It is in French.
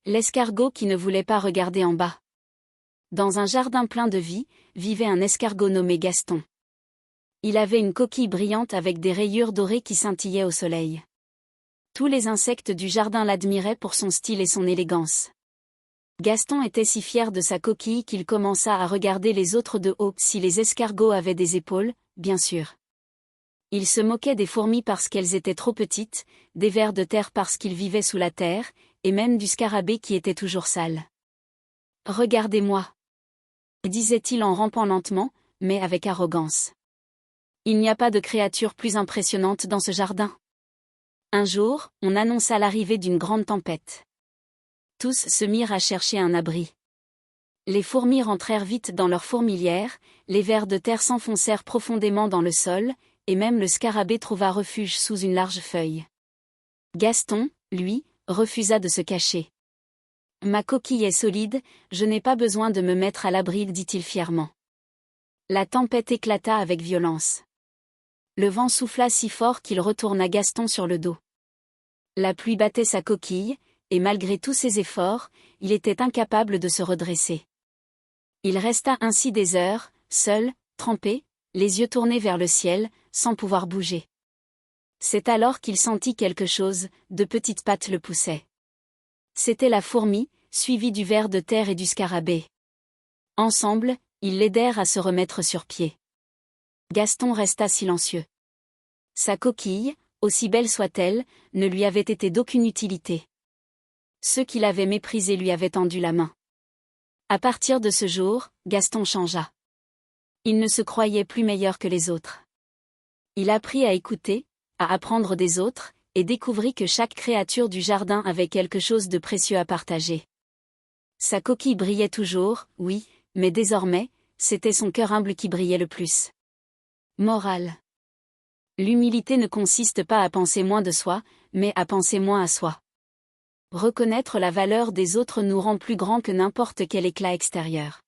L'escargot qui ne voulait pas regarder en bas. Dans un jardin plein de vie, vivait un escargot nommé Gaston. Il avait une coquille brillante avec des rayures dorées qui scintillaient au soleil. Tous les insectes du jardin l'admiraient pour son style et son élégance. Gaston était si fier de sa coquille qu'il commença à regarder les autres de haut, si les escargots avaient des épaules, bien sûr. Il se moquait des fourmis parce qu'elles étaient trop petites, des vers de terre parce qu'ils vivaient sous la terre, et même du scarabée qui était toujours sale. « Regardez-moi » disait-il en rampant lentement, mais avec arrogance. Il n'y a pas de créature plus impressionnante dans ce jardin. Un jour, on annonça l'arrivée d'une grande tempête. Tous se mirent à chercher un abri. Les fourmis rentrèrent vite dans leur fourmilière, les vers de terre s'enfoncèrent profondément dans le sol, et même le scarabée trouva refuge sous une large feuille. Gaston, lui, refusa de se cacher. « Ma coquille est solide, je n'ai pas besoin de me mettre à l'abri, dit-il fièrement. » La tempête éclata avec violence. Le vent souffla si fort qu'il retourna Gaston sur le dos. La pluie battait sa coquille, et malgré tous ses efforts, il était incapable de se redresser. Il resta ainsi des heures, seul, trempé, les yeux tournés vers le ciel, sans pouvoir bouger. C'est alors qu'il sentit quelque chose, de petites pattes le poussaient. C'était la fourmi, suivie du ver de terre et du scarabée. Ensemble, ils l'aidèrent à se remettre sur pied. Gaston resta silencieux. Sa coquille, aussi belle soit-elle, ne lui avait été d'aucune utilité. Ceux qui l'avaient méprisé lui avaient tendu la main. À partir de ce jour, Gaston changea. Il ne se croyait plus meilleur que les autres. Il apprit à écouter, à apprendre des autres, et découvrit que chaque créature du jardin avait quelque chose de précieux à partager. Sa coquille brillait toujours, oui, mais désormais, c'était son cœur humble qui brillait le plus. Morale. L'humilité ne consiste pas à penser moins de soi, mais à penser moins à soi. Reconnaître la valeur des autres nous rend plus grands que n'importe quel éclat extérieur.